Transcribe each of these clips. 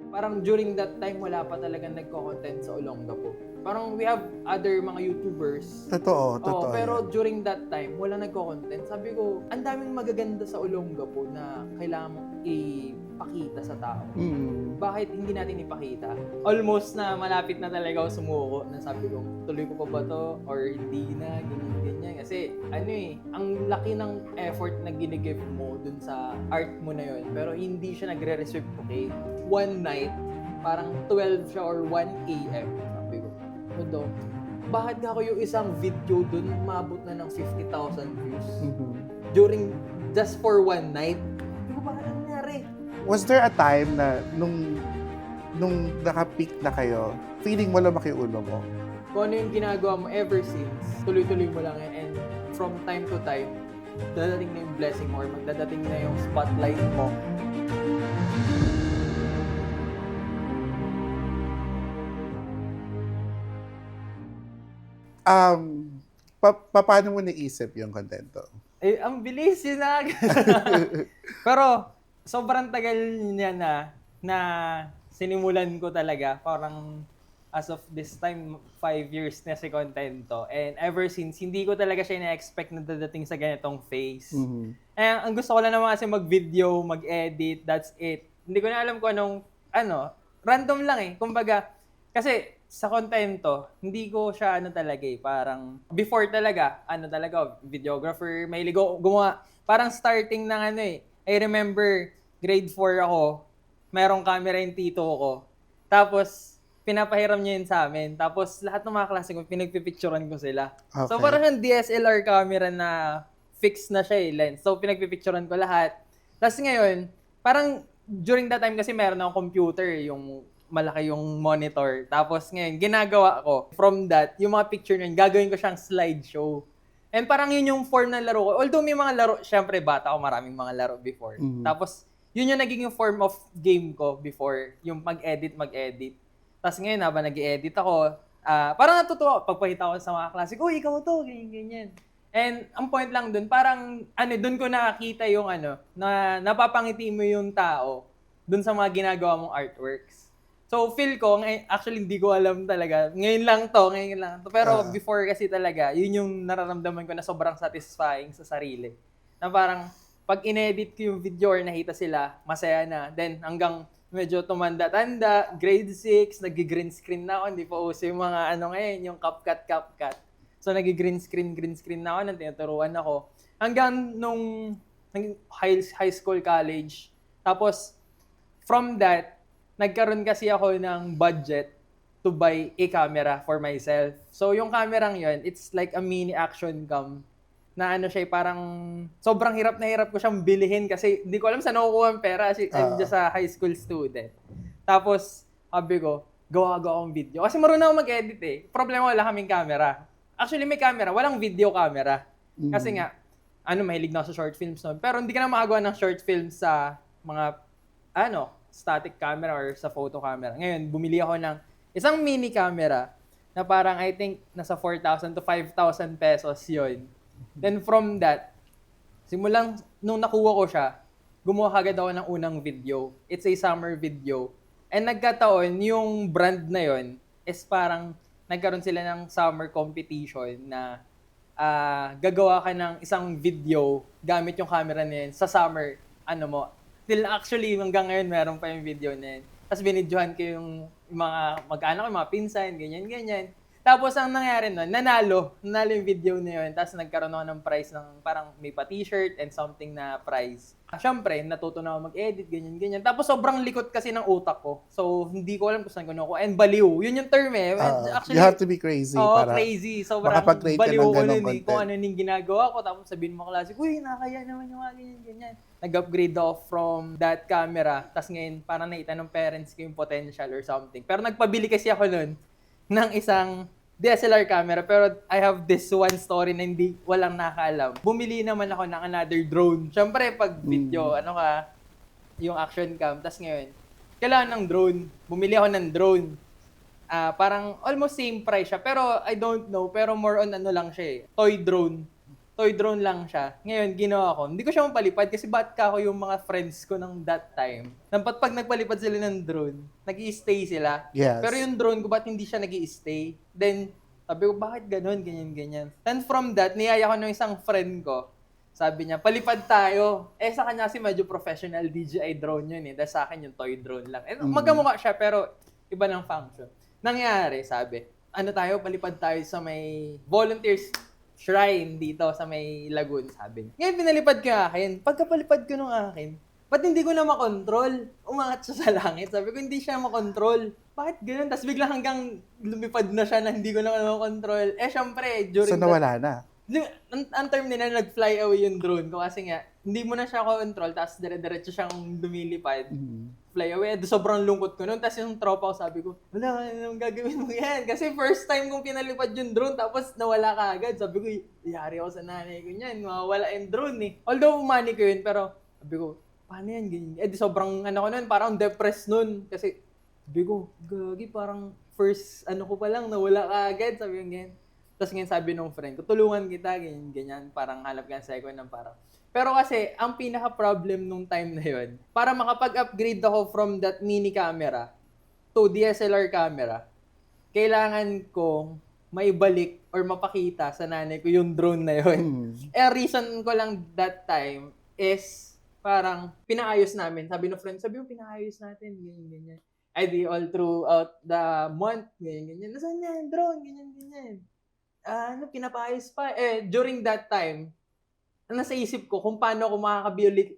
Parang during that time, wala pa talagang nagko-content sa Olongapo. Parang we have other mga YouTubers. Totoo, Oo, totoo pero yan. during that time, wala nagko-content. Sabi ko, ang daming magaganda sa Olongapo na kailangan mong ipakita sa tao. Mm. Bakit hindi natin ipakita? Almost na malapit na talaga ako sumuko na sabi ko, tuloy ko pa ba to? Or hindi na, ganyan. Kasi ang laki ng effort na ginigive mo dun sa art mo na yun. Pero hindi siya nagre-reciprocate. One night, parang 12 siya or 1 a.m. Sabi ko, ano bakit nga ako yung isang video dun umabot na ng 50,000 views? Mhm. During, just for one night? Hindi ko ba nangyari? Was there a time na nung naka-peak na kayo, feeling mo lumaki ulo mo? Kung ano yung ginagawa mo ever since, tuloy-tuloy mo lang yan. And from time to time, dadating na yung blessing mo or magdadating na yung spotlight mo. Paano mo naisip yung kontento? Eh, ang bilis yun na. Pero, sobrang tagal niya na sinimulan ko talaga. Parang, as of this time, 5 years na si Contento. And ever since, hindi ko talaga siya na-expect na dadating sa ganitong phase. Mhm. Eh, ang gusto ko lang naman kasi mag-video, mag-edit, that's it. Hindi ko na alam kung anong, random lang eh. Kumbaga, kasi sa Contento, hindi ko siya talaga eh, parang before talaga, videographer, mahilig ako gumawa. Parang starting ng I remember grade 4 ako, merong camera yung tito ko. Tapos, pinapahiram niya yun sa amin. Tapos, lahat ng mga klase ko, pinagpipicturean ko sila. So, Okay. parang yung DSLR camera na fix na siya lens. So, pinagpipicturean ko lahat. Tapos ngayon, parang during that time kasi meron akong computer, yung malaki yung monitor. Tapos ngayon, ginagawa ko, from that, yung mga picture na yun, gagawin ko siyang slideshow. And parang yun yung form ng laro ko. Although may mga laro, syempre bata ako, maraming mga laro before. Mhm. Tapos, yun yung naging yung form of game ko before, yung mag-edit. Tapos ngayon, habang nag-edit ako, parang natutuwa, pagpahita ko sa mga klase, uy, ikaw to, ganyan. And ang point lang dun, parang, dun ko nakakita yung na napapangiti mo yung tao dun sa mga ginagawa mong artworks. So, feel ko, actually, hindi ko alam talaga. Ngayon lang to. Pero before kasi talaga, yun yung nararamdaman ko na sobrang satisfying sa sarili. Na parang, pag inedit ko yung video or nakita sila, masaya na. Then, hanggang medyo tumanda-tanda, grade 6, nag-green screen na ako. Hindi pa uso yung mga ngayon, yung CapCut. So, nag-green screen na ako, nang tinuturuan ako. Hanggang nung high school, college. Tapos, from that, nagkaroon kasi ako ng budget to buy a camera for myself. So, yung kamerang yun, it's like a mini action cam na siya, parang sobrang hirap na hirap ko siyang bilihin kasi hindi ko alam saan nakukuha ang pera kasi I'm just a high school student. Tapos, sabi ko, gawa akong video. Kasi marunong ako mag-edit eh. Problema, wala kaming camera. Actually, may camera, walang video camera. Kasi nga, mahilig na ako sa short films noon. Pero hindi ka na makagawa ng short films sa mga, static camera or sa photo camera. Ngayon, bumili ako ng isang mini camera na parang I think nasa 4,000 to 5,000 pesos yun. Then from that, simulang nung nakuha ko siya, gumawa kagad ako ng unang video. It's a summer video. And nagkataon, yung brand na yon is parang nagkaroon sila ng summer competition na gagawa ka ng isang video gamit yung camera na yun sa summer, till actually hanggang ngayon meron pa yung video na yun. Tapos binidyohan ko yung mga mag-anak ko, mga pinsan, ganyan. Tapos ang nangyari nun, nanalo yung video na yun. Tapos nagkaroon ako ng prize ng parang may pa t-shirt and something na prize. Siyempre, natuto na ako mag-edit, ganyan. Tapos sobrang likot kasi ng utak ko. So, hindi ko alam kung saan ko nakuha. And baliw, yun yung term eh. Actually, you have to be crazy para crazy. Sobrang makapag-create ka baliw ng ko ganong nun eh. content. Kung ano yung ginagawa ko. Tapos sabihin mo klase, uy, nakakaya naman yung mga ganyan. Nag-upgrade ako from that camera. Tapos ngayon, parang nakita ng parents ko yung potential or something. Pero nagpabili kasi ako nun ng isang DSLR camera, pero I have this one story na walang nakakaalam. Bumili naman ako ng another drone. Siyempre, pag video, yung action cam. Tapos ngayon, kailangan ng drone. Bumili ako ng drone. Parang almost same price siya. Pero I don't know, pero more on lang siya eh. Toy toy drone lang siya. Ngayon, ginawa ko, hindi ko siya mapalipad kasi batka ako yung mga friends ko ng that time. Pag nagpalipad sila ng drone, nag-i-stay sila. Yes. Pero yung drone ko, ba't hindi siya nag-i-stay? Then, sabi ko, bakit ganun, ganyan. And from that, niyaya ko ng isang friend ko. Sabi niya, palipad tayo. Sa kanya kasi medyo professional DJI drone yun eh. Dahil sa akin yung toy drone lang. Magkamukha siya pero iba ng function. Nangyari, sabi, palipad tayo sa may volunteers shrine dito sa may lagoon, sabi niya. Ngayon, pinalipad ko yung akin. Pagkapalipad ko ng akin, ba't hindi ko na makontrol? Umangat siya sa langit. Sabi ko, hindi siya makontrol. Bakit ganun? Tapos bigla hanggang lumipad na siya na hindi ko na makontrol. Syempre, during So, nawala na. ang term nila, nag-fly away yung drone ko kasi nga, hindi mo na siya control, tapos dire-diretso siyang lumilipad. Fly away. Sobrang lungkot ko noon. Tapos yung tropa ko, sabi ko, wala, anong gagawin mo yan? Kasi first time kong pinalipad yung drone, tapos nawala ka agad. Sabi ko, yari ako sa nanay ko niyan, mawawala yung drone eh. Although umani ko yun, pero sabi ko, paano yan? Ganyan. Sobrang ko noon, parang depressed noon. Kasi sabi ko, gagi, parang first ko pa lang, nawala ka agad. Sabi ko, ganyan. Tapos ngayon sabi nung friend ko, tulungan kita, ganyan, parang halap ka second ng parang. Pero kasi, ang pinaka-problem nung time na yun, para makapag-upgrade ako from that mini camera to DSLR camera, kailangan kong maibalik or mapakita sa nanay ko yung drone na yun. Reason ko lang that time is, parang pinaayos namin. Sabi ng friend, sabi mo pinaayos natin, ganyan. Di all throughout the month, ganyan. Nasaan na yung drone, ganyan. Pinapaayos pa. During that time, nasa isip ko kung paano ako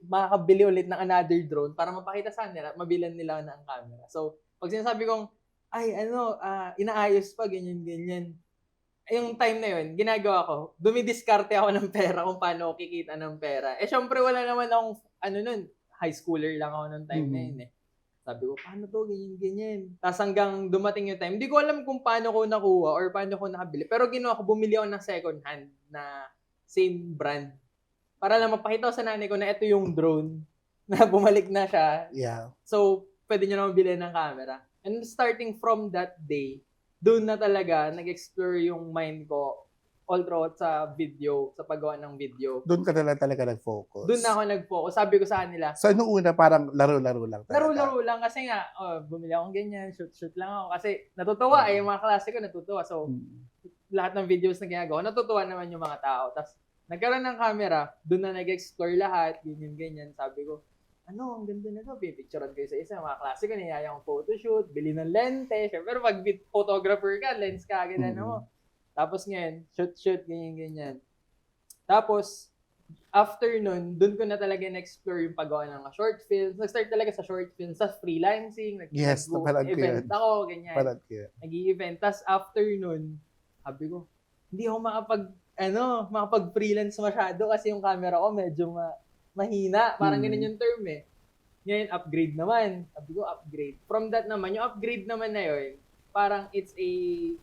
makakabili ulit ng another drone para mapakita sa nila, mabilan nila ng camera. So, pag sinasabi kong, inaayos pa, ganyan. Yung time na yun, ginagawa ko, dumidiskarte ako ng pera kung paano ako kikita ng pera. Syempre, wala naman akong, high schooler lang ako nung time na yun eh. Sabi ko, paano to, ganyan. Tapos hanggang dumating yung time, hindi ko alam kung paano ko nakuha or paano ko nakabili. Pero ginawa ko, bumili ako ng second hand na same brand. Para lang mapakita ko sa nanay ko na ito yung drone na bumalik na siya. Yeah. So, pwede nyo na mabili ng camera. And starting from that day, doon na talaga nag-explore yung mind ko all throughout sa video, sa paggawa ng video. Doon ka na lang talaga nag-focus. Doon na ako nag-focus. Sabi ko sa kanila. So, nung una, parang laro-laro lang talaga. Laro-laro lang kasi nga, bumili akong ganyan, shoot lang ako. Kasi natutuwa yung mga klase ko natutuwa. So, lahat ng videos na ginagawa, natutuwa naman yung mga tao. Tapos, nagkaroon ng camera, doon na nag-explore lahat, ganyan. Sabi ko, ang ganda na to, pipicturean kayo sa isa. Mga klase ko, niyaya akong photoshoot, bili ng lente. Pero pag photographer ka, lens ka, ganyan mo. Tapos ngayon, shoot, ganyan. Tapos, after nun, dun ko na talaga na-explore yung paggawa ng mga short films. Nag-start talaga sa short films, sa freelancing. Yes, napanood ko event yan. ako, ganyan. Parang kaya. Nag-i-event. Tapos after nun, sabi ko, hindi ako makapag-freelance masyado kasi yung camera ko medyo mahina. Parang ganun yung term eh. Ngayon, upgrade naman. Sabi ko, upgrade. From that naman, yung upgrade naman na yun, parang it's a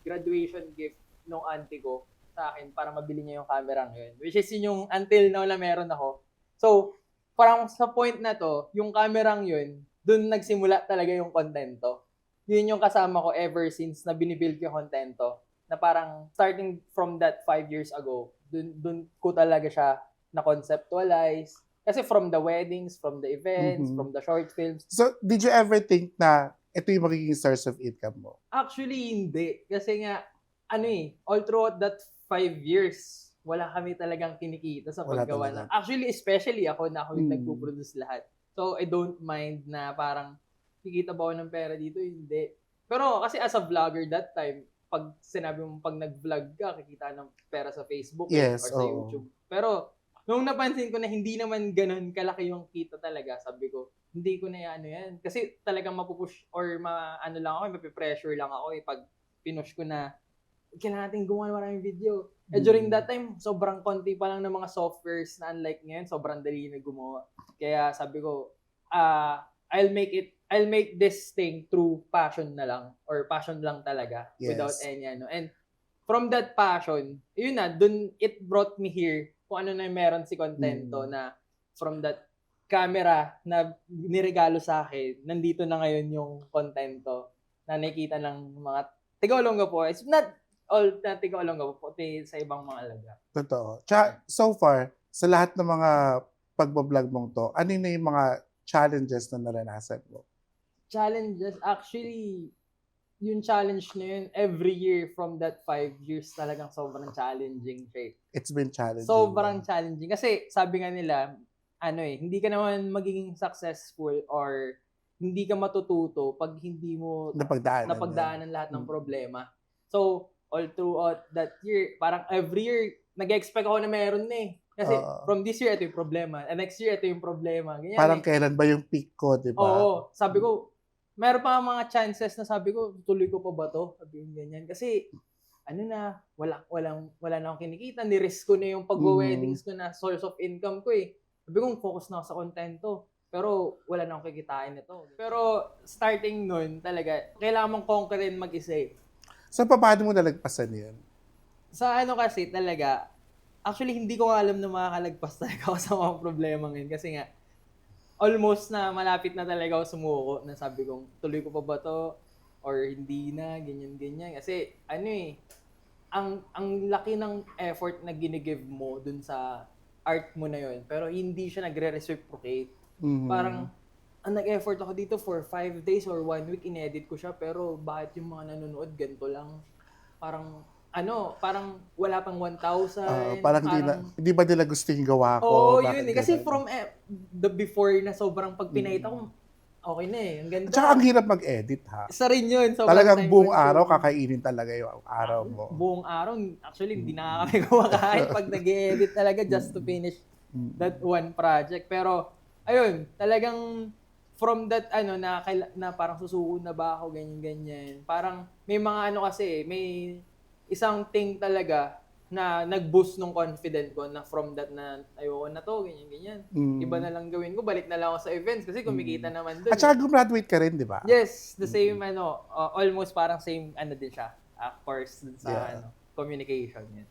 graduation gift nung auntie ko sa akin para mabili niya yung camera ngayon. Which is yun yung until now na meron ako. So, parang sa point na to, yung kamerang yun, dun nagsimula talaga yung kontento. Yun yung kasama ko ever since na binibuild ko yung kontento. Na parang starting from that 5 years ago, dun ko talaga siya na-conceptualize. Kasi from the weddings, from the events, from the short films. So, did you ever think na ito yung magiging source of income mo? Actually, hindi. Kasi nga, all throughout that 5 years, wala kami talagang kinikita sa paggawa na. Actually, especially ako na ako yung nagpo-produce lahat. So, I don't mind na parang kikita ba ako ng pera dito? Hindi. Pero kasi as a vlogger that time, pag sinabi mo pag nag-vlog ka, kikita ng pera sa Facebook or sa YouTube. Pero, nung napansin ko na hindi naman ganun kalaki yung kita talaga, sabi ko, hindi ko na yan. Kasi talagang mapupush or lang ako, mapipressure lang ako pag pinush ko na kailangan natin gumawa ng maraming video. During that time, sobrang konti pa lang ng mga softwares na unlike ngayon, sobrang dali na gumawa. Kaya sabi ko, I'll make this thing through passion na lang or passion lang talaga without any And from that passion, yun na, dun it brought me here kung ano na meron si Contento na from that camera na niregalo sa akin, nandito na ngayon yung Contento na nakikita ng mga Tagalonga po. It's not all natin ko alam ko, pati sa ibang mga alaga. Totoo. Tsaka, so far, sa lahat ng mga pagbablog mong to, ano na yung mga challenges na naranasan mo? Challenges, actually, yung challenge na yun, every year from that 5 years, talagang sobrang challenging siya. It's been challenging. Sobrang challenging. Kasi sabi nga nila, hindi ka naman magiging successful or hindi ka matututo pag hindi mo napagdaanan lahat ng problema. So, all throughout that year, parang every year, nag-expect ako na meron na eh. Kasi from this year, ito yung problema. And next year, ito yung problema. Ganyan, parang kailan ba yung peak ko, di ba? Oo. Sabi ko, meron pa mga chances na sabi ko, tuloy ko pa ba to? Sabi ko ganyan. Kasi, wala na akong kinikita. Ni-risk ko na yung pag-weddings ko na source of income ko eh. Sabi ko, focus na ako sa content to. Pero wala na akong kikitain nito. Pero starting nun, talaga, kailangan mong conquerin mag-isa eh. So, paano mo nalagpasan yun? Sa kasi talaga, actually hindi ko alam na makakalagpas talaga ako sa mga problema ngayon. Kasi nga, almost na malapit na talaga ako sumuko na sabi kong tuloy ko pa ba to or hindi na, ganyan. Kasi ang laki ng effort na ginigive mo dun sa art mo na yun. Pero hindi siya nagre-reciprocate. Parang, ang nag-effort ako dito for 5 days or 1 week, in-edit ko siya, pero bakit yung mga nanonood, ganito lang. Parang wala pang 1,000. Parang hindi ba nila gusto yung gawa ko? Oo, yun eh. Kasi from the before na sobrang pag pinakita ko, okay na eh. Ang ganda. At saka ang hirap mag-edit ha. Isa rin yun. Talagang buong araw, kakainin talaga yung araw mo. Buong araw, actually, hindi na kami kumakain pag nag-edit talaga just to finish that one project. Pero, ayun, talagang from that, na parang susuko na ba ako, ganyan. Parang, may mga kasi, may isang thing talaga na nag-boost nung confident ko na from that na ayoko na to, ganyan. Iba na lang gawin ko, balik na lang ako sa events kasi kumikita naman doon. At saka gumraduate ka rin, di ba? Yes, the same, almost parang same, din siya, course dun sa, communication. Yan.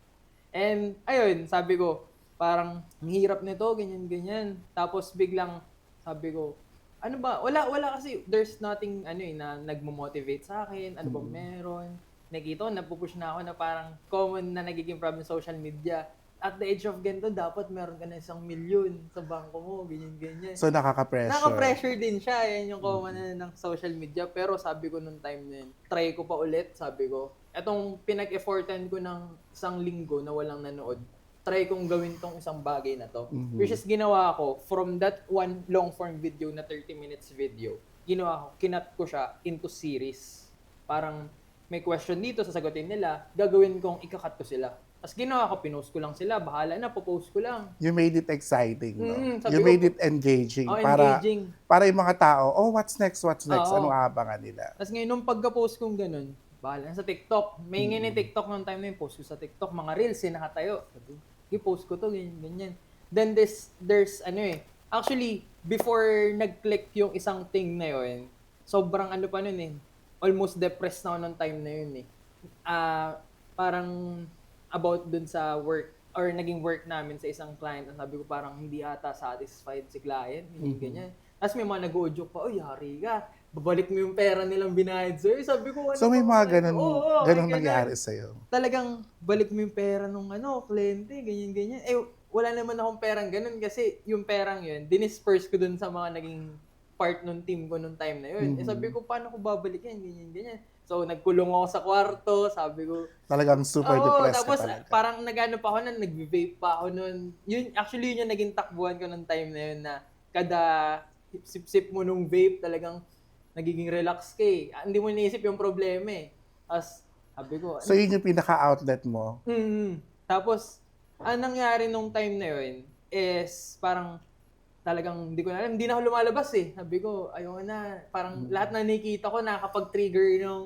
And, ayun, sabi ko, parang, ang hirap nito, ganyan. Tapos, biglang, sabi ko, ano ba, wala kasi, there's nothing, na nagmo-motivate sa akin, ano ba meron. Nakita ko, napupush na ako na parang common na nagiging problem sa social media. At the age of ganito, dapat meron ka na 1 million sa bangko mo, ganyan. So, nakaka-pressure. Nakaka-pressure din siya. Yan yung common na ng social media. Pero sabi ko nung time na yun, try ko pa ulit, sabi ko. Etong pinag-effortan ko ng 1 linggo na walang nanood, try kong gawin tong isang bagay na to. Which is ginawa ko, from that one long-form video na 30 minutes video, ginawa ko, kinat ko siya into series. Parang, may question dito, sasagutin nila, gagawin kong ikakat ko sila. Tapos ginawa ko, pinost ko lang sila, bahala na, popost ko lang. You made it exciting, no? You made it engaging. Engaging. Para yung mga tao, what's next? Anong abangan nila? Tapos ngayon, nung pagka-post kong ganun, bahala na sa TikTok. May ngayon yung TikTok nung time na yung post ko sa TikTok, mga reels, nakatayo. I-post ko to, ganyan. Then there's actually, before nag-click yung isang thing na yun, sobrang pa nun almost depressed na ako nung time na yun parang about dun sa work or naging work namin sa isang client. Sabi ko parang hindi ata satisfied si client, ganyan. Tapos may mga nag-o-joke pa, yari ka, babalik mo yung pera nilang binayad sa'yo. Sabi ko, so may mga ganun nangyari sa'yo? Talagang balik mo yung pera nung kliyente, ganyan. Wala naman akong perang ganun kasi yung perang yun, dinisperse ko dun sa mga naging part nung team ko nung time na yun. Sabi ko, paano ko babalik yan? Ganyan. So, nagkulong ako sa kwarto, sabi ko. Talagang super depressed tapos, ka talaga. parang pa ako nun, nag-vape pa ako nun. Yun yung naging takbuhan ko nung time na yun na kada sip-sip mo nung vape, talagang nagiging relax ka eh. Hindi mo iniisip yung problema eh. Tapos, sabi ko. So, yun yung pinaka-outlet mo? Tapos, ang nangyari nung time na yun is parang talagang hindi ko na alam, hindi na ako lumalabas eh. Sabi ko, ayoko na. Parang lahat na nakikita ko nakakapag-trigger ng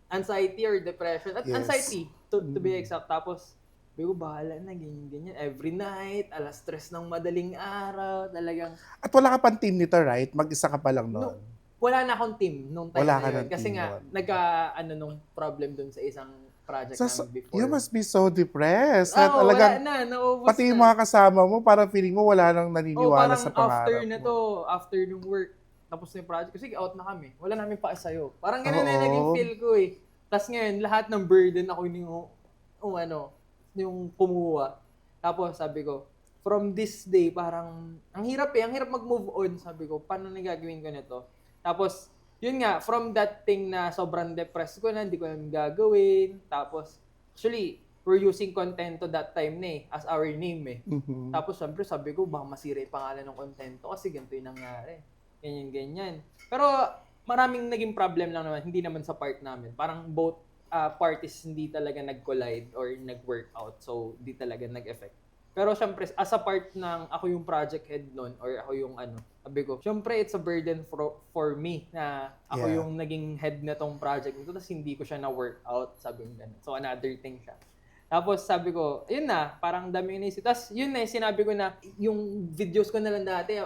anxiety or depression. At anxiety, to be exact. Tapos, sabi ko, bahala na, ganyan. Every night, 3:00 ng madaling araw, talagang. At wala ka pang team nito, right? Mag-isa ka pa lang noon. Wala na akong team nung time wala na yun. Kasi nga, nung problem dun sa isang project namin before. You must be so depressed. Wala na, naubos pati yung mga kasama mo, parang feeling mo wala nang naniniwala sa pangarap after na to, after nung work, tapos na yung project, kasi out na kami. Wala namin pa sa'yo. Parang ganun na naging feel ko eh. Tapos ngayon, lahat ng burden ako yung kumuha. Tapos sabi ko, from this day, parang, ang hirap mag-move on. Sabi ko, paano na gagawin ko nito? Tapos, yun nga, from that thing na sobrang depressed ko na, hindi ko na gagawin. Tapos, actually, we're using Contento that time na as our name Tapos, syempre, sabi ko, baka masira yung pangalan ng Contento kasi ganito yung nangyari. Ganyan. Pero, maraming naging problem lang naman, hindi naman sa part namin. Parang both parties hindi talaga nag-collide or nag-workout. So, hindi talaga nag-effect. Pero syempre, as a part ng ako yung project head nun or ako yung sabi ko, syempre it's a burden for me na ako yung naging head na tong project nito tapos hindi ko siya na-workout, sabi ko ganun. So another thing siya. Tapos sabi ko, yun na, parang dami yung naisip. Tapos yun na, sinabi ko na yung videos ko na lang dati,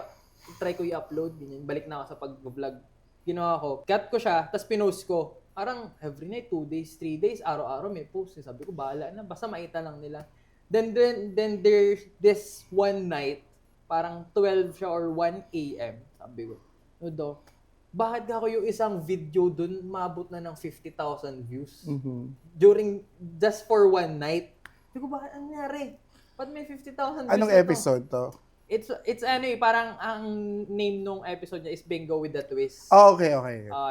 try ko i-upload, ganyan. Balik na ako sa pag-vlog. Ginawa ko, cut ko siya, tapos pinost ko. Parang every night, 2 days, 3 days, araw-araw may post. Sabi ko, bahala na, basta maita lang nila. Then there's this one night, parang 12 siya or 1 a.m. Sabi ko, no, bakit ako yung isang video dun maabot na ng 50,000 views? During, just for one night. Sabi ko, bakit ang nangyari? Ba't may 50,000 views? Anong episode to? It's parang ang name nung episode niya is Bingo with the Twist. Oh, okay.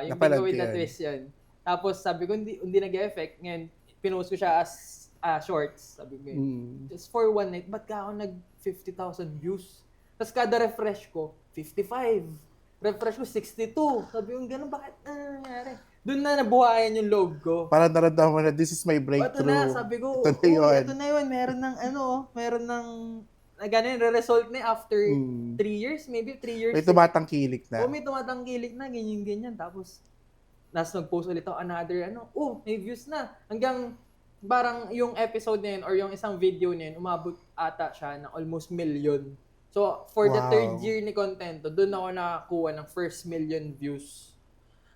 Yung Bingo with the Twist yun. Tapos sabi ko, hindi nag-effect. Ngayon, pinost ko siya as shorts, sabi ko just for one night, ba't ka ako nag 50,000 views? Tapos kada refresh ko, 55. Refresh ko, 62. Sabi ko, gano'n, bakit nangyari? Doon na nabuhayan yung loob ko. Parang naramdaman mo na, this is my breakthrough. Ito na, sabi ko, ito na yun. Meron ng gano'n, re-result na after 3 years, maybe 3 years. May tumatangkilik na. May tumatangkilik na, ganyan. Tapos, nag-post ulit ako, another, may views na. Hanggang, parang yung episode na yun or yung isang video na yun, umabot ata siya ng almost 1 million. So, for the 3rd year ni Contento, doon ako nakakuha ng first 1 million views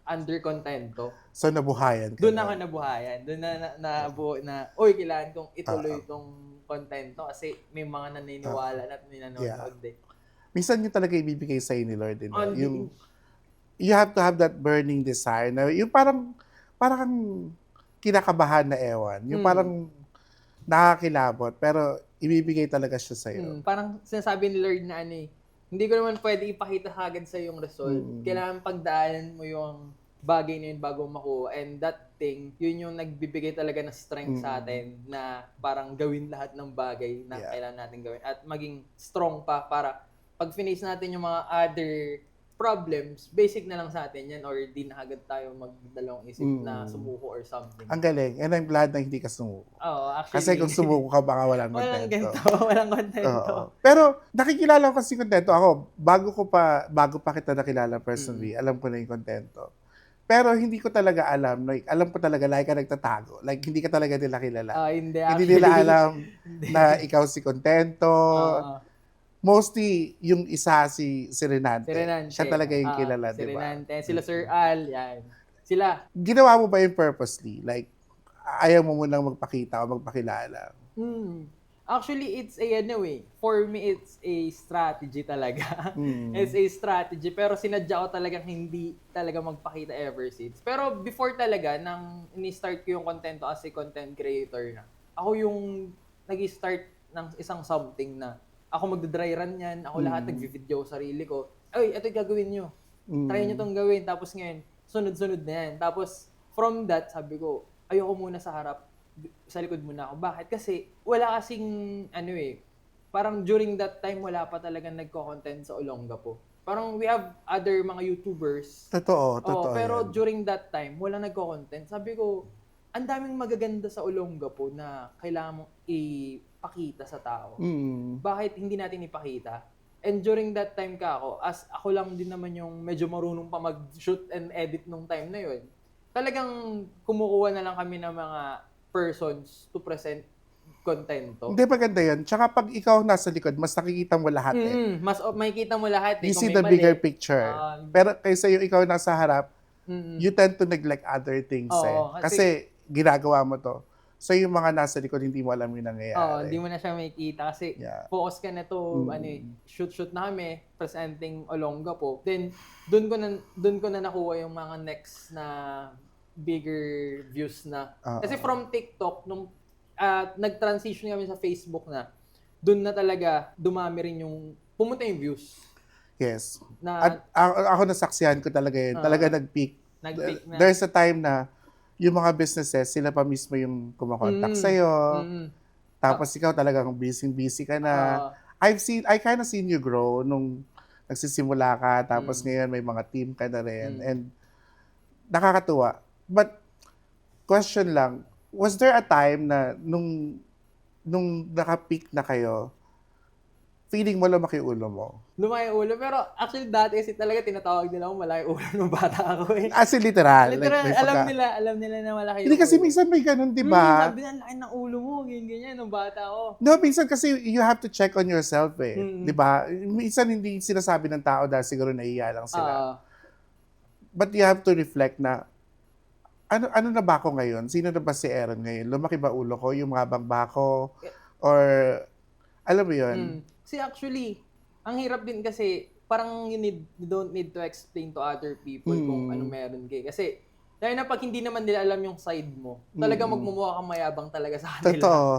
under Contento. So, nabuhayan ka. Doon ako nabuhayan. Doon nabuo na, kailangan kong ituloy itong Contento kasi may mga naniniwala na nanonood Minsan yun talaga ibibigay sa'yo ni Lord. Yung, you have to have that burning desire na yung parang kinakabahan na ewan. Yung parang nakakilabot, pero ibibigay talaga siya sa'yo. Parang sinasabi ni Lord na hindi ko naman pwede ipakita agad sa yung result. Kailangan pagdaanan mo yung bagay na yun bago makuha. And that thing, yun yung nagbibigay talaga ng strength sa atin na parang gawin lahat ng bagay na kailangan natin gawin. At maging strong pa para pag finish natin yung mga other problems, basic na lang sa atin yan or di na agad tayo magdalawang isip na sumuko or something. Ang galing. And I'm glad na hindi ka sumuko. Oo, actually. Kasi kung sumuko ka, baka walang kontento. Walang kontento. Pero nakikilala ko kasi kontento. Ako, bago pa kita nakilala personally, alam ko na yung kontento. Pero hindi ko talaga alam. Like, alam ko talaga, like ka nagtatago. Like, hindi ka talaga nila kilala. Hindi nila alam na ikaw si Contento. Mostly, yung isa si Renante. Siya talaga yung kilala, si di ba? Renante. Sila Sir Al, yan. Sila. Ginawa mo ba yun purposely? Like, ayaw mo munang magpakita o magpakilala? Actually, it's for me, it's a strategy talaga. It's a strategy. Pero sinadya ko talagang hindi talaga magpakita ever since. Pero before talaga, nang ini-start ko yung Contento as a content creator na, ako yung nag-start ng isang something na ako magdadry run yan, ako lahat nag-video sa sarili ko. Ay, ito yung gagawin nyo. Try nyo itong gawin. Tapos ngayon, sunod-sunod na yan. Tapos, from that, sabi ko, ayoko muna sa harap, sa likod muna ako. Bakit? Kasi, wala kasing, parang during that time, wala pa talagang nagko-content sa Olongapo. Parang we have other mga YouTubers. Totoo pero yan. during that time, wala nagko-content. Sabi ko, ang daming magaganda sa Olongapo na kailangan mong ipakita sa tao. Bakit hindi natin ipakita? And during that time as ako lang din naman yung medyo marunong pa mag-shoot and edit nung time na yun, talagang kumukuha na lang kami ng mga persons to present Contento. Hindi, maganda yun. Tsaka pag ikaw nasa likod, mas nakikita mo lahat Mas makikita mo lahat. You see the bigger picture. Pero kaysa yung ikaw nasa harap, you tend to neglect other things. Kasi ginagawa mo to. So yung mga nasa likod, hindi mo alam yung nangyayari. Hindi mo na siya makikita kasi focus ka na to, shoot na kami, presenting Olongapo. Then, doon ko na nakuha yung mga next na bigger views na. Oo. Kasi from TikTok, nung nag-transition kami sa Facebook na, dun na talaga dumami rin yung, pumunta yung views. Yes. Na, At ako nasaksihan ko talaga yun. Talaga nag-peak. nag-peak na. There's a time na yung mga businesses, sila pa mismo yung kumakontak sa'yo. Tapos ikaw talagang busy ka na. I kind of seen you grow nung nagsisimula ka. Tapos ngayon may mga team ka na rin. And nakakatuwa. But question lang, was there a time na nung naka-peak na kayo, feeling mo lumaki ulo mo? Lumaki ulo. Pero actually dati kasi talaga tinatawag nila akong malaki ulo nung bata ako eh. As in literal. Literal, may alam pagka- nila na malaki Hindi yung kasi ulo. minsan may ganun, di ba? Sabi na, laki ng ulo mo, ganyan nung bata ako. No, minsan kasi you have to check on yourself eh. Mm. Di ba? Minsan hindi sinasabi ng tao dahil siguro naiiya lang sila. But you have to reflect na, ano na ba ako ngayon? Sino na ba si Aaron ngayon? Lumaki ba ulo ko? Yung mabang ba ako? Or, alam mo yun? See, actually, ang hirap din kasi, parang you don't need to explain to other people kung ano meron kayo. Kasi, dahil na pag hindi naman nila alam yung side mo, talaga magmumukha kang mayabang talaga sa kanila. Totoo.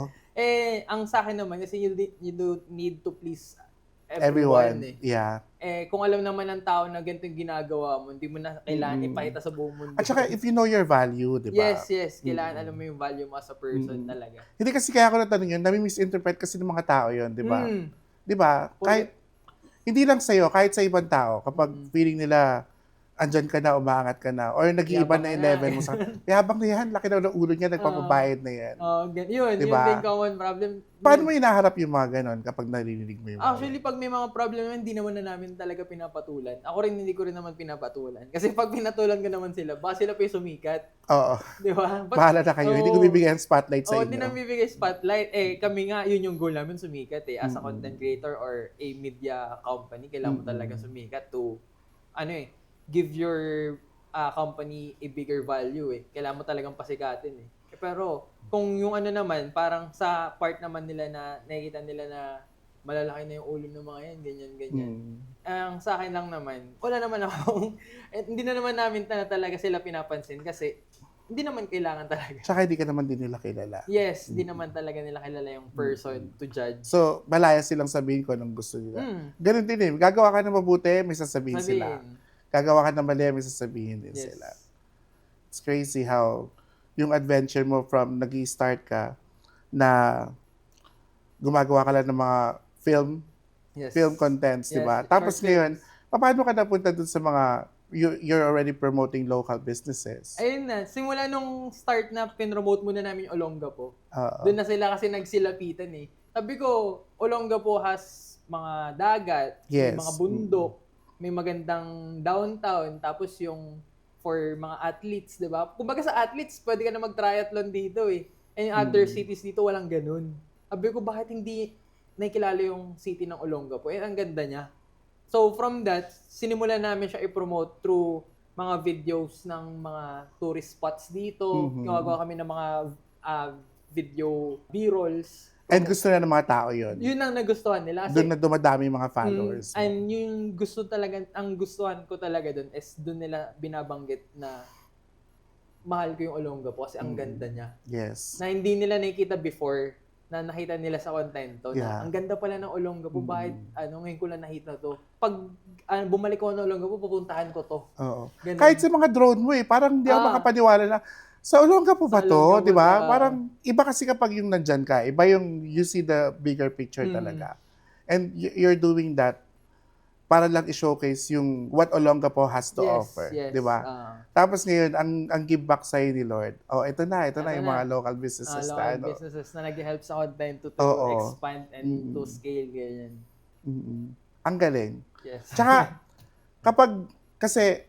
Ang sa akin naman, kasi you don't need to please Everyone. eh. Yeah. Kung alam naman ng tao na ganito yung ginagawa mo, hindi mo na kailangan ipakita sa buong mundo. At saka, if you know your value, di ba? Yes. Kailangan alam mo yung value mo as a person talaga. Hindi kasi kaya ako natanong yun, nami-misinterpret kasi ng mga tao yun, di ba? Di ba? Kahit, hindi lang sa'yo, kahit sa ibang tao, kapag feeling nila, andyan ka na, umaangat ka na, or nag-iiba na yung level mo sa, yabang na yan, laki na ng ulo niya, nagpapabayad na yan. Yun Diba? yun din common problem. Paano mo hinaharap yung mga ganon kapag naririnig mo yung mga Actually, pag may mga problem naman, hindi naman na namin talaga pinapatulan. Ako rin, hindi ko rin naman pinapatulan. Kasi pag pinatulan ko naman sila, baka sila pa yung sumikat. Oo. Di ba? Bahala na kayo. Hindi ko bibigyan spotlight sa hindi inyo. namin bibigay spotlight. Kami nga, yun yung goal namin, sumikat as a content creator or a media company. Kailangan mo talaga sumikat to, give your company a bigger value eh. Kailangan mo talagang pasikatin eh. Pero, kung yung naman, parang sa part naman nila na nakikita nila na malalaki na yung ulo ng mga yan, ganyan. Ang sa akin lang naman, wala naman akong, hindi na naman namin talaga sila pinapansin kasi hindi naman kailangan talaga. Tsaka hindi ka naman din nila kilala. Yes, hindi naman talaga nila kilala yung person to judge. So, malaya silang sabihin ko anong gusto nila. Ganun din eh. Gagawa ka ng mabuti, may sasabihin sila. Gagawa ka ng mali, may sasabihin din sila. It's crazy how yung adventure mo from nag-i-start ka na gumagawa ka lang ng mga film contents, di ba? Tapos ngayon, paano ka napunta dun sa mga, you're already promoting local businesses? Ayun na, simula nung start na pinromote muna namin yung Olongapo. Oo. Doon na sila kasi nagsilapitan eh. Sabi ko, Olongapo has mga dagat, may mga bundok, may magandang downtown, tapos yung for mga athletes, di ba? Kumbaga sa athletes, pwede ka na mag-triathlon dito eh. And yung other cities dito, walang ganun. Sabi ko, bakit hindi nakikilala yung city ng Olongapo? Ang ganda niya. So from that, sinimulan namin siya i-promote through mga videos ng mga tourist spots dito. Gumagawa kami ng mga video B-rolls. And gusto na ng mga tao yun. Yun ang nagustuhan nila. Doon na dumadami yung mga followers. And yung ang gustuhan ko talaga doon is doon nila binabanggit na mahal ko yung Olongapo kasi ang ganda niya. Yes. Na hindi nila nakikita before na nakita nila sa content to. Yeah. Na ang ganda pala ng Olongapo. Bakit ngayon ko lang nakita to? Pag bumalik ko ng Olongapo, pupuntahan ko to. Oo. Ganun. Kahit sa mga drone mo eh, parang hindi ako makapaniwala na, sa Olongapo ba to? Di ba? Parang iba kasi kapag yung nandyan ka, iba yung you see the bigger picture talaga. And you're doing that para lang i-showcase yung what Olongapo has to offer. Di ba? Tapos ngayon, ang give back sa'yo ni Lord, ito na yung mga local businesses na businesses na nag-help sa content to expand and to scale, ganyan. Ang galing. Yes. Tsaka, kasi,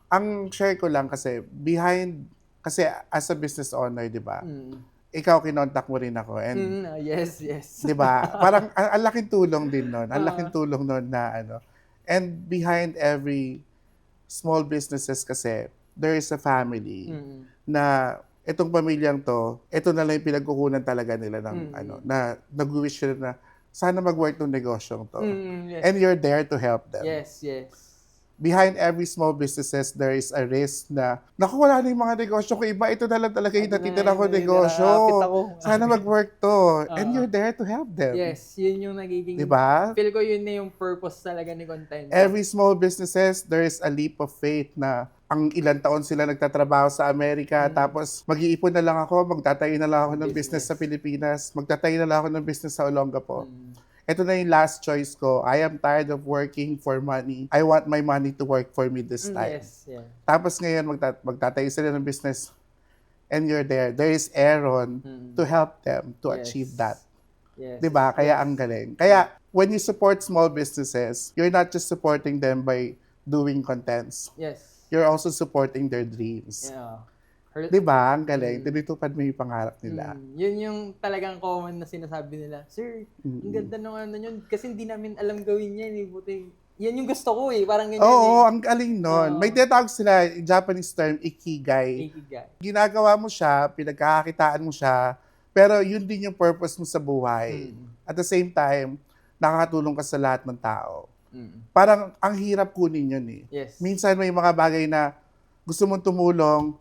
ang share ko lang kasi, kasi as a business owner, di ba? Ikaw, kinontak mo rin ako. And, yes. di ba? Parang, ang laking tulong din nun. Ang laking tulong nun na, and behind every small businesses kasi, there is a family na itong pamilyang to, ito na lang yung pinagkukunan talaga nila ng, na nag-wish sila na, sana mag-work ng negosyong to. Yes. And you're there to help them. Yes. behind every small businesses, there is a risk na, naku, wala na yung mga negosyo ko iba, ito na lang talaga yung natitira ko negosyo. Nakakapit ako. Sana mag-work to. And Oo. you're there to help them. Yes, yun yung nagiging... Diba? Feel ko yun na yung purpose talaga ni content. Every small businesses, there is a leap of faith na ang ilang taon sila nagtatrabaho sa Amerika, tapos mag-iipon na lang ako, magtatayo na lang ako ng business sa Pilipinas, magtatayo na lang ako ng business sa Olongapo. Ito na yung last choice ko. I am tired of working for money. I want my money to work for me this time. Yes, yeah. Tapos ngayon, magtatayo sila ng business and you're there. There is Aaron to help them to Yes. achieve that. Yes. Diba? Kaya ang galing. Kaya when you support small businesses, you're not just supporting them by doing contents. Yes. You're also supporting their dreams. Yeah. Diba? Ang galing. Tinutupad mo yung pangarap nila. Yun yung talagang common na sinasabi nila. Sir, ang ganda nung ano yun. Kasi hindi namin alam gawin yan. Buti, yan yung gusto ko Parang ganyan Oo, ang galing nun. Oo. May tinatawag sila, Japanese term, ikigai. Ikigai. Ginagawa mo siya, pinagkakakitaan mo siya, pero yun din yung purpose mo sa buhay. At the same time, nakakatulong ka sa lahat ng tao. Parang ang hirap kunin yun Yes. Minsan may mga bagay na gusto mong tumulong,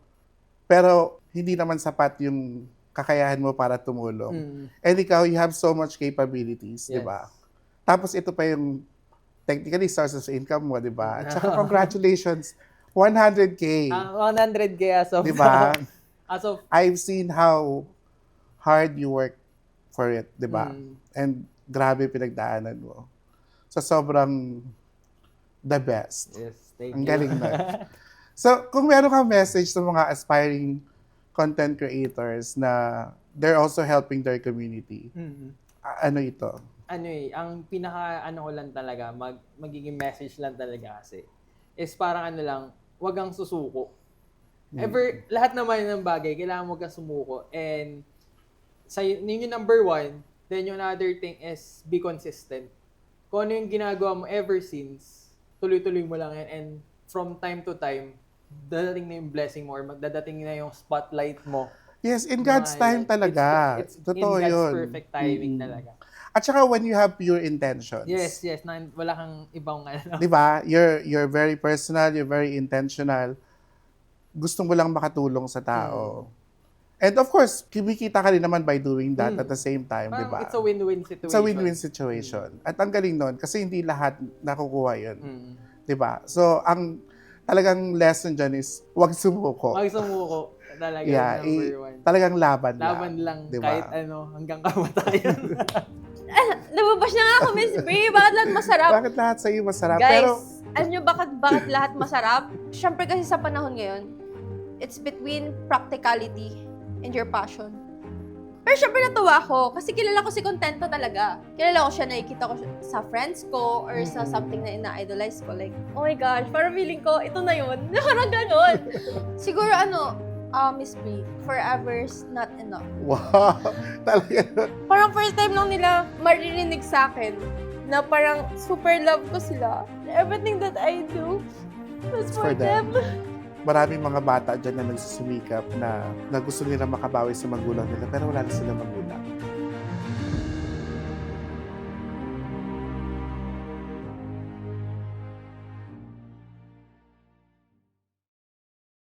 pero hindi naman sapat yung kakayahan mo para tumulong. And ikaw, you have so much capabilities, Yes. di ba? Tapos ito pa yung technically sources of income mo, di ba? At saka congratulations, 100K. 100K as of Di ba? As of... I've seen how hard you work for it, di ba? And grabe pinagdaanan mo. So sobrang the best. Yes, thank Ang you. galing na. So, kung meron kang message sa mga aspiring content creators na they're also helping their community, ano ito? Ang pinaka ko lang talaga, magiging message lang talaga kasi, is parang wag kang susuko. Lahat naman ng bagay, kailangan mo kang sumuko. And, yun yung number one. Then yung another thing is, be consistent. Kung ano yung ginagawa mo ever since, tuloy-tuloy mo lang yan. And from time to time, dadating na yung blessing mo or magdadating na yung spotlight mo. Yes, in God's time talaga. It's Totoo in God's yun. perfect timing talaga. At saka when you have pure intentions. Yes. Wala kang ibang Di ba? You're very personal, you're very intentional. Gusto mo lang makatulong sa tao. And of course, kumikita ka rin naman by doing that at the same time, di Parang ba? it's a win-win situation. It's a win-win situation. At ang galing nun, kasi hindi lahat nakukuha yun. Di ba? So, ang talagang lesson dyan is, huwag sumuko. Huwag sumuko. Talaga Yeah, number one. talagang laban lang. Laban lang, Diba? kahit hanggang kamatayan. Nababash na nga ako, Miss Brie. Bakit lahat masarap? Bakit lahat sa iyo masarap? Guys, Pero, alam nyo bakit lahat masarap? Siyempre kasi sa panahon ngayon, it's between practicality and your passion. Pero syempre natuwa ko kasi kilala ko si Contento talaga. Kilala ko siya, nakikita ko siya sa friends ko or sa something na ina-idolize ko. Like, oh my gosh, parang feeling ko, ito na yun. Parang ganon. Siguro Miss Brie, forever's not enough. wow, talaga. Parang first time lang nila maririnig sa akin na parang super love ko sila. Everything that I do was For for them. them. Maraming mga bata dyan na nagsusumikap na gusto nila makabawi sa magulang nila pero wala na silang magulang.